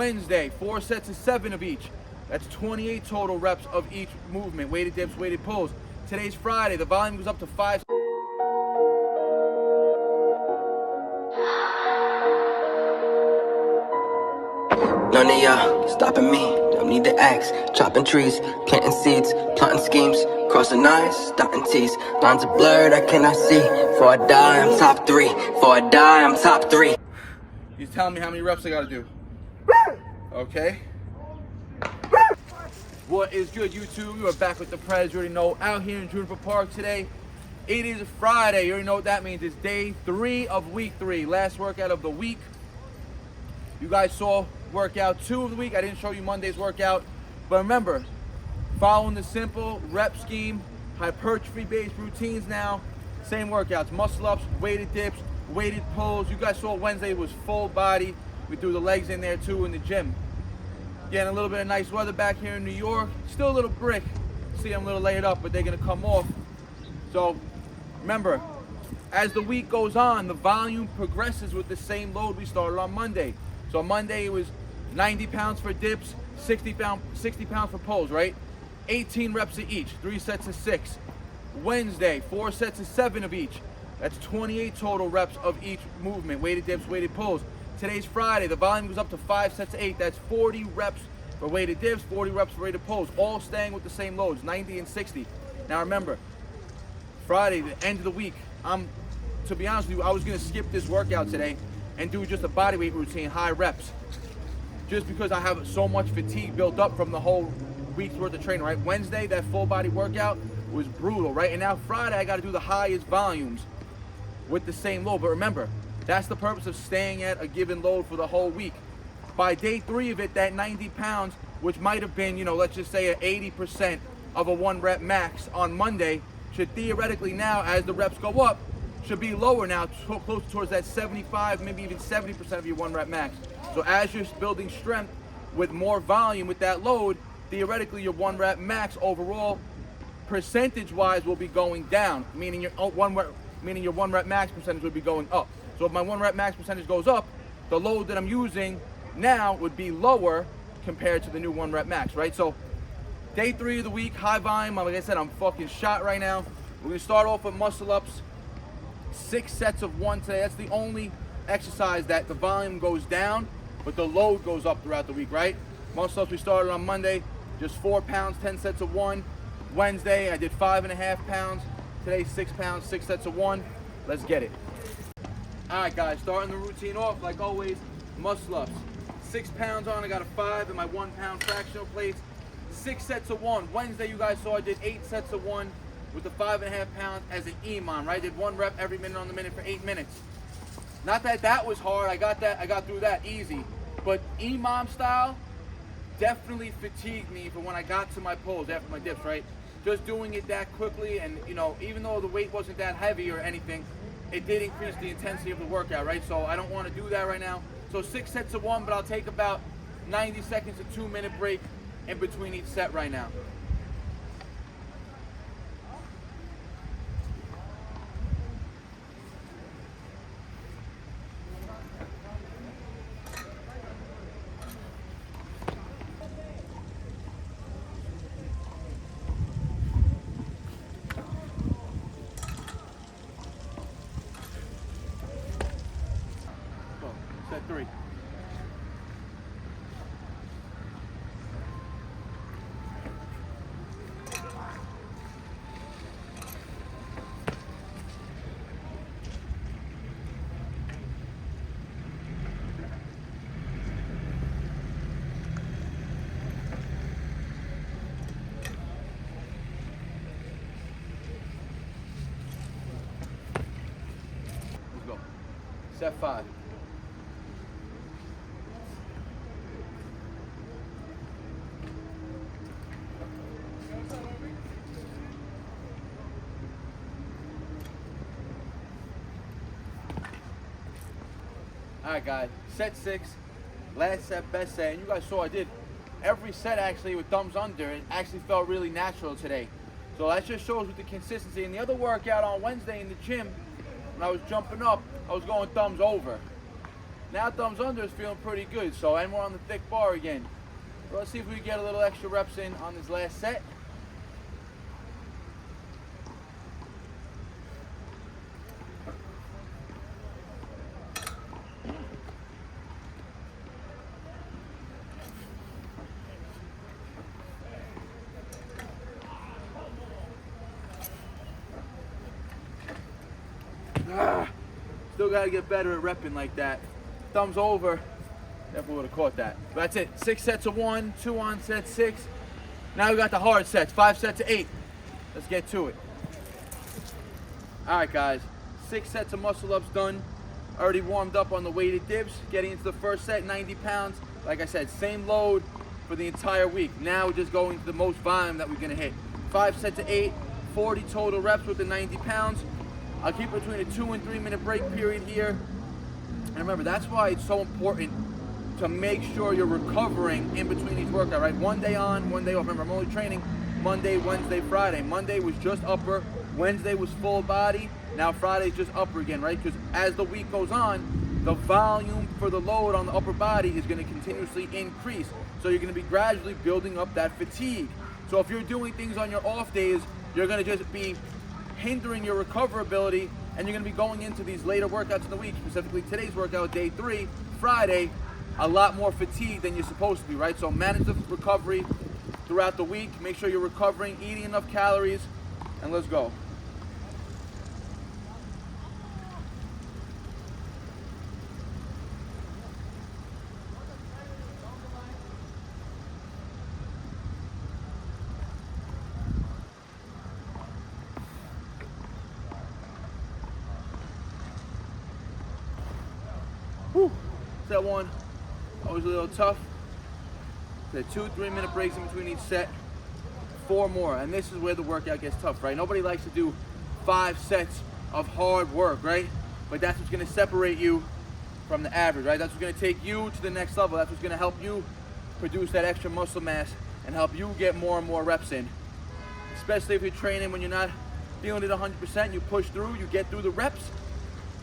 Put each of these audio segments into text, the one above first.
Wednesday, 4 sets of 7 of each. That's 28 total reps of each movement. Weighted dips, weighted pulls. Today's Friday. The volume goes up to 5. None of y'all stopping me, don't need to ask. Chopping trees, planting seeds, plotting schemes, crossing I's, dotting T's. Lines are blurred, I cannot see. Before I die, I'm top 3. Before I die, I'm top 3. He's telling me how many reps I gotta do. Okay. What is good, YouTube? You are back with the Prez. You already know, out here in Juniper Park today. It is Friday. You already know what that means. It's day 3 of week 3. Last workout of the week. You guys saw workout 2 of the week. I didn't show you Monday's workout. But remember, following the simple rep scheme, hypertrophy-based routines now. Same workouts, muscle ups, weighted dips, weighted pulls. You guys saw Wednesday was full body. We threw the legs in there too in the gym. Getting a little bit of nice weather back here in New York. Still a little brick. See, I'm a little laid up, but they're gonna come off. So remember, as the week goes on, the volume progresses with the same load we started on Monday. So on Monday it was 90 pounds for dips, 60 pounds for pulls, right? 18 reps of each, 3 sets of 6. Wednesday, 4 sets of 7 of each. That's 28 total reps of each movement. Weighted dips, weighted pulls. Today's Friday. The volume goes up to 5 sets of 8. That's 40 reps for weighted dips, 40 reps for weighted pulls, all staying with the same loads, 90 and 60. Now remember, Friday, the end of the week, to be honest with you, I was gonna skip this workout today and do just a bodyweight routine, high reps, just because I have so much fatigue built up from the whole week's worth of training, right? Wednesday, that full body workout was brutal, right? And now Friday, I gotta do the highest volumes with the same load. But remember, that's the purpose of staying at a given load for the whole week. By day 3 of it, that 90 pounds, which might have been, let's just say 80% of a 1 rep max on Monday, should theoretically now, as the reps go up, should be lower now, close towards that 75, maybe even 70% of your 1 rep max. So as you're building strength with more volume with that load, theoretically your 1 rep max overall, percentage-wise, will be going down, meaning your 1 rep max percentage would be going up. So if my 1 rep max percentage goes up, the load that I'm using now would be lower compared to the new 1 rep max, right? So day 3 of the week, high volume. Like I said, I'm fucking shot right now. We're gonna start off with muscle ups. 6 sets of 1 today. That's the only exercise that the volume goes down, but the load goes up throughout the week, right? Muscle ups we started on Monday, just 4 pounds, 10 sets of 1. Wednesday, I did 5.5 pounds. Today, 6 pounds, 6 sets of 1. Let's get it. All right, guys, starting the routine off, like always, muscle ups. 6 pounds on, I got a 5 in my 1 pound fractional plates. 6 sets of 1. Wednesday, you guys saw I did 8 sets of 1 with the 5.5 pounds as an EMOM, right? I did 1 rep every minute on the minute for 8 minutes. Not that that was hard, I got through that easy. But EMOM style definitely fatigued me for when I got to my pulls after my dips, right? Just doing it that quickly, and even though the weight wasn't that heavy or anything, it did increase the intensity of the workout, right? So I don't want to do that right now. So 6 sets of 1, but I'll take about 90 seconds to 2-minute break in between each set right now. Set 3. Let's go. Set 5. All right, guys, set 6, last set, best set. And you guys saw I did every set actually with thumbs under. It actually felt really natural today. So that just shows with the consistency. And the other workout on Wednesday in the gym, when I was jumping up, I was going thumbs over. Now thumbs under is feeling pretty good, so and we're on the thick bar again. So let's see if we can get a little extra reps in on this last set. Still got to get better at repping like that. Thumbs over, definitely would have caught that. But that's it, 6 sets of 1, 2 on set 6. Now we got the hard sets, 5 sets of 8. Let's get to it. All right, guys, 6 sets of muscle ups done. Already warmed up on the weighted dips. Getting into the first set, 90 pounds. Like I said, same load for the entire week. Now we're just going to the most volume that we're gonna hit. 5 sets of 8, 40 total reps with the 90 pounds. I'll keep between a 2 and 3 minute break period here. And remember, that's why it's so important to make sure you're recovering in between each workout, right? 1 day on, 1 day off. Remember, I'm only training Monday, Wednesday, Friday. Monday was just upper, Wednesday was full body, now Friday's just upper again, right? Because as the week goes on, the volume for the load on the upper body is gonna continuously increase. So you're gonna be gradually building up that fatigue. So if you're doing things on your off days, you're gonna just be hindering your recoverability, and you're going to be going into these later workouts in the week, specifically today's workout, day 3, Friday, a lot more fatigued than you're supposed to be, right? So manage the recovery throughout the week. Make sure you're recovering, eating enough calories, and let's go. Whew. Set 1, always a little tough. The 2-3 minute breaks in between each set. 4 more, and this is where the workout gets tough, right? Nobody likes to do 5 sets of hard work, right? But that's what's gonna separate you from the average, right? That's what's gonna take you to the next level. That's what's gonna help you produce that extra muscle mass and help you get more and more reps in. Especially if you're training when you're not feeling it 100%, you push through, you get through the reps,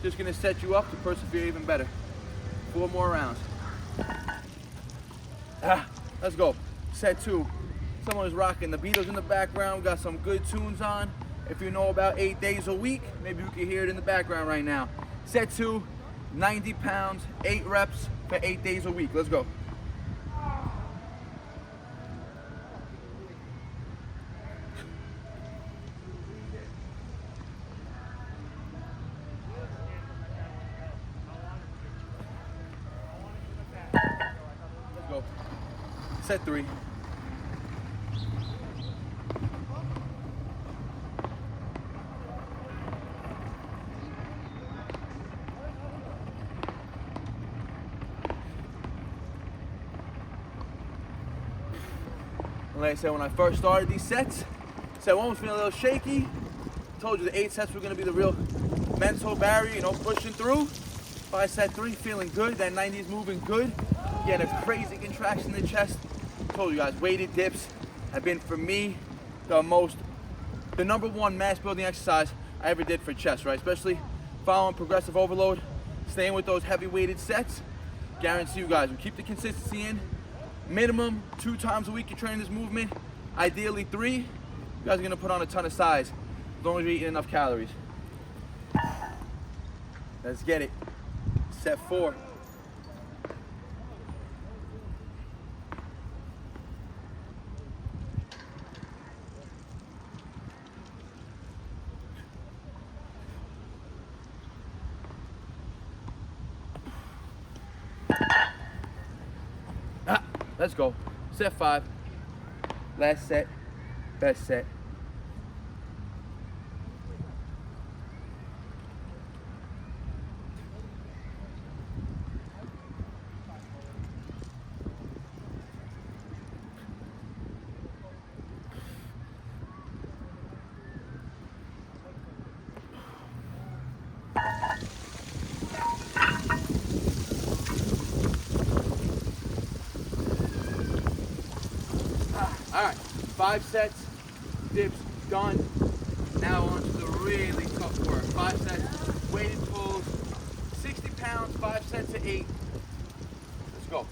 just gonna set you up to persevere even better. 4 more rounds. Let's go. Set 2. Someone is rocking the Beatles in the background. We got some good tunes on. If you know about 8 days a week, maybe you can hear it in the background right now. Set 2, 90 pounds, 8 reps for 8 days a week. Let's go. Set 3. Like I said, when I first started these sets, set 1 was feeling a little shaky. Told you the 8 sets were gonna be the real mental barrier, you know, pushing through. By set 3, feeling good. That 90 is moving good. Getting a crazy contraction in the chest. Told you guys, weighted dips have been for me the number 1 mass building exercise I ever did for chest, right? Especially following progressive overload, staying with those heavy weighted sets. Guarantee you guys, we keep the consistency in. Minimum 2 times a week you're training this movement. Ideally 3. You guys are gonna put on a ton of size as long as you're eating enough calories. Let's get it. Set 4. Let's go. Set 5. Last set. Best set. All right, 5 sets, dips done. Now on to the really tough work. 5 sets, weighted pulls, 60 pounds, 5 sets of 8. Let's go.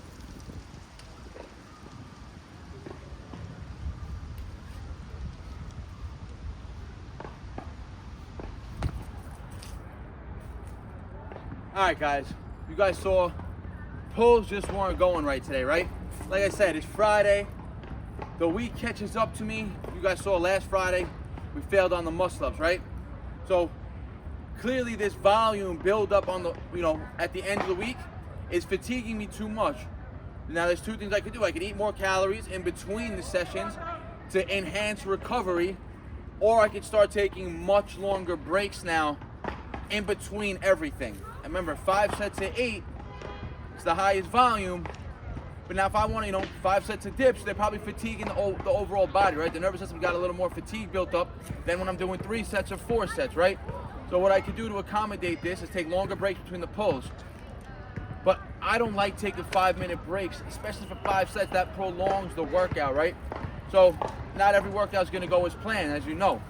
All right, guys. You guys saw pulls just weren't going right today, right? Like I said, it's Friday. The week catches up to me. You guys saw last Friday, we failed on the muscle-ups, right? So clearly this volume build up on the, at the end of the week is fatiguing me too much. Now there's two things I could do. I could eat more calories in between the sessions to enhance recovery, or I could start taking much longer breaks now in between everything. And remember, 5 sets of 8 is the highest volume. But now if I want, 5 sets of dips, they're probably fatiguing the overall body, right? The nervous system got a little more fatigue built up than when I'm doing 3 sets or 4 sets, right? So what I could do to accommodate this is take longer breaks between the pulls. But I don't like taking 5-minute breaks, especially for 5 sets. That prolongs the workout, right? So not every workout is gonna go as planned, as you know.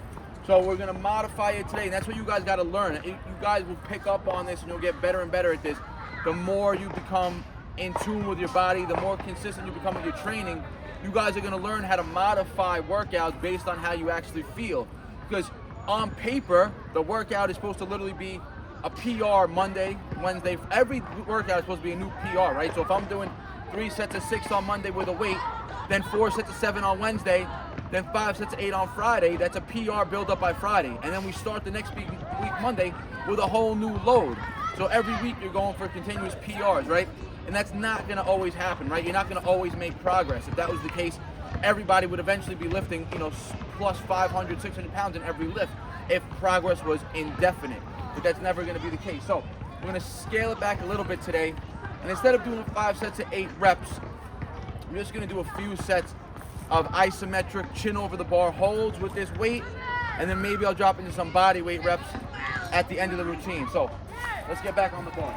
So we're gonna modify it today, and that's what you guys gotta learn. You guys will pick up on this and you'll get better and better at this. The more you become in tune with your body, the more consistent you become with your training, you guys are gonna learn how to modify workouts based on how you actually feel. Because on paper, the workout is supposed to literally be a PR Monday, Wednesday. Every workout is supposed to be a new PR, right? So if I'm doing 3 sets of 6 on Monday with a weight, then 4 sets of 7 on Wednesday, then 5 sets of 8 on Friday, that's a PR build up by Friday. And then we start the next week Monday with a whole new load. So every week you're going for continuous PRs, right? And that's not gonna always happen, right? You're not gonna always make progress. If that was the case, everybody would eventually be lifting, plus 500, 600 pounds in every lift if progress was indefinite. But that's never gonna be the case. So we're gonna scale it back a little bit today. And instead of doing 5 sets of 8 reps, we're just gonna do a few sets of isometric chin over the bar holds with this weight, and then maybe I'll drop into some body weight reps at the end of the routine. So let's get back on the bar.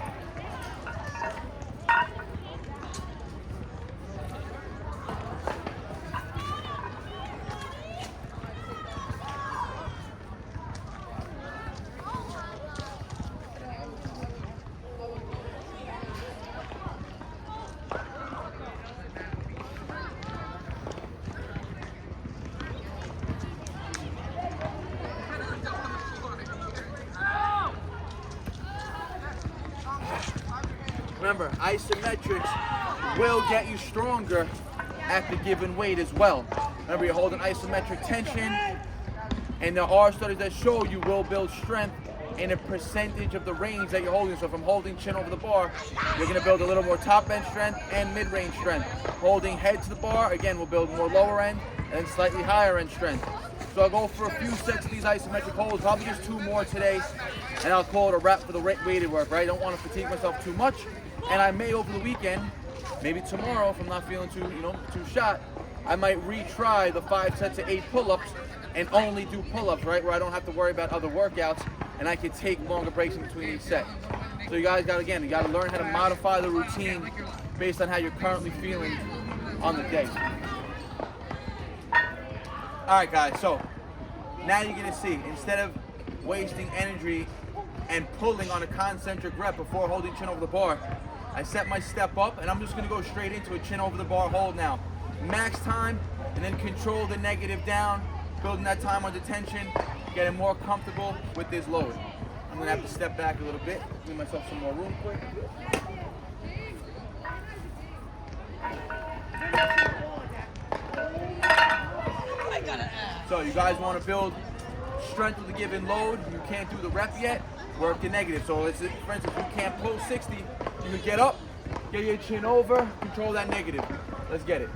Remember, isometrics will get you stronger at the given weight as well. Remember, you're holding isometric tension, and there are studies that show you will build strength in a percentage of the range that you're holding. So if I'm holding chin over the bar, you're gonna build a little more top end strength and mid-range strength. Holding head to the bar, again, will build more lower end and slightly higher end strength. So I'll go for a few sets of these isometric holds, probably just 2 more today, and I'll call it a wrap for the weighted work, right? I don't want to fatigue myself too much. And I may over the weekend, maybe tomorrow if I'm not feeling too shot, I might retry the 5 sets of 8 pull-ups and only do pull-ups, right? Where I don't have to worry about other workouts and I can take longer breaks in between each set. So you guys you gotta learn how to modify the routine based on how you're currently feeling on the day. All right, guys, so now you're gonna see, instead of wasting energy and pulling on a concentric rep before holding chin over the bar, I set my step up and I'm just gonna go straight into a chin over the bar hold now. Max time, and then control the negative down, building that time under tension, getting more comfortable with this load. I'm gonna have to step back a little bit, give myself some more room quick. So you guys wanna build strength with a given load, you can't do the rep yet, work the negative. So let's, for instance, you can't pull 60, you can get up, get your chin over, control that negative. Let's get it.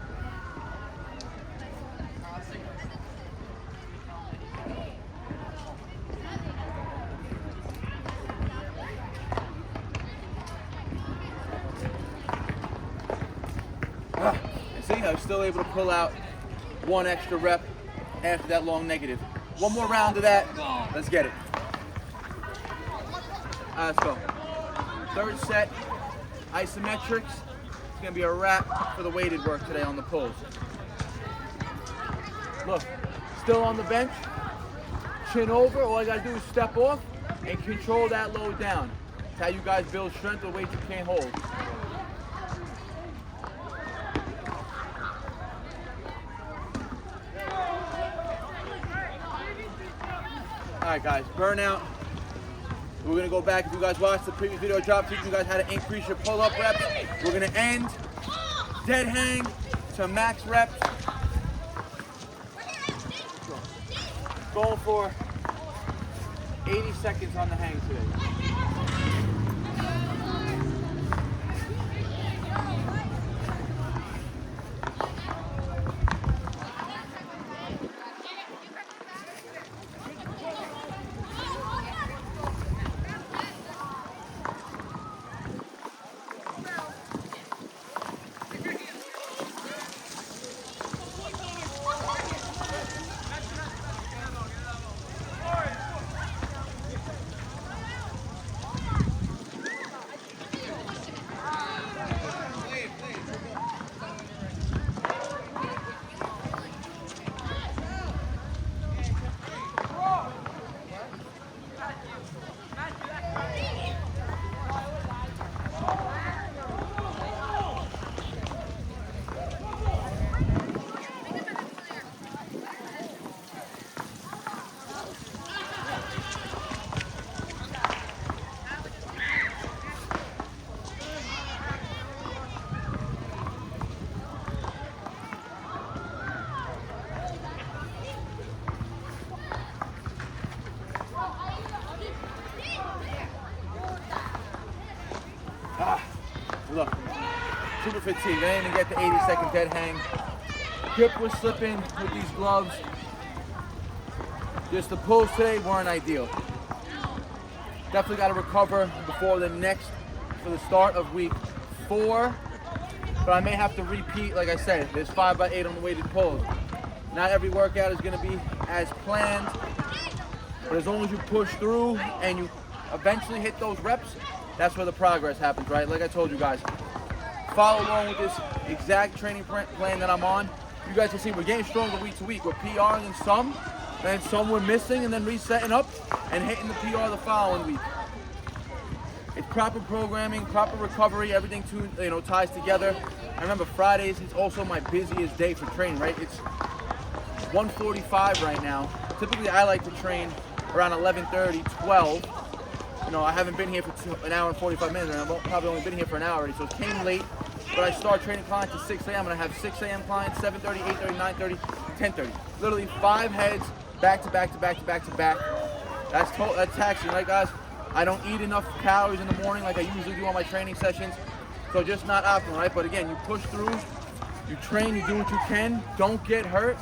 See, I was still able to pull out 1 extra rep after that long negative. 1 more round of that. Let's get it. Let's go. 3rd set, isometrics. It's gonna be a wrap for the weighted work today on the pulls. Look, still on the bench, chin over. All I gotta do is step off and control that load down. It's how you guys build strength with weights you can't hold. All right, guys, burnout. We're gonna go back. If you guys watched the previous video I dropped, teaching you guys how to increase your pull-up reps. We're gonna end dead hang to max reps. Going for 80 seconds on the hang today. Look, super fatigued. I didn't even get the 80-second dead hang. Grip was slipping with these gloves. Just the pulls today weren't ideal. Definitely got to recover before for the start of week 4. But I may have to repeat, like I said, there's 5x8 on the weighted pulls. Not every workout is going to be as planned. But as long as you push through and you eventually hit those reps, that's where the progress happens, right? Like I told you guys, follow along with this exact training plan that I'm on. You guys can see we're getting stronger week to week. We're PRing in some, and some we're missing, and then resetting up and hitting the PR the following week. It's proper programming, proper recovery, everything ties together. I remember Fridays is also my busiest day for training, right? It's 1:45 right now. Typically I like to train around 11:30, 12. I haven't been here for an hour and 45 minutes, and I've probably only been here for an hour already, so it came late. But I start training clients at 6 a.m. and I have 6 a.m. clients, 7:30, 8:30, 9:30, 10:30. Literally 5 heads back to back to back to back to back. That's taxing, right, guys? I don't eat enough calories in the morning like I usually do on my training sessions, so just not optimal, right? But again, you push through, you train, you do what you can, don't get hurt,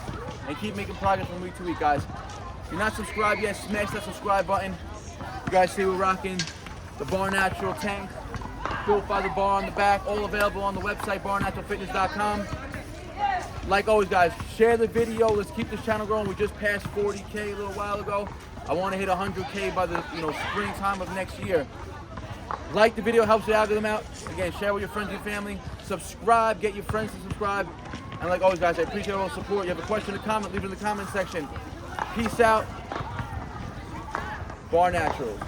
and keep making progress from week to week, guys. If you're not subscribed yet, smash that subscribe button. You guys see we're rocking the Barnatural tank, built by the bar on the back, all available on the website, barnaturalfitness.com. Like always, guys, share the video. Let's keep this channel growing. We just passed 40K a little while ago. I want to hit 100K by the springtime of next year. Like the video, helps the algorithm out. Again, share with your friends and family. Subscribe, get your friends to subscribe. And like always, guys, I appreciate all the support. You have a question or comment, leave it in the comment section. Peace out. Barnaturals.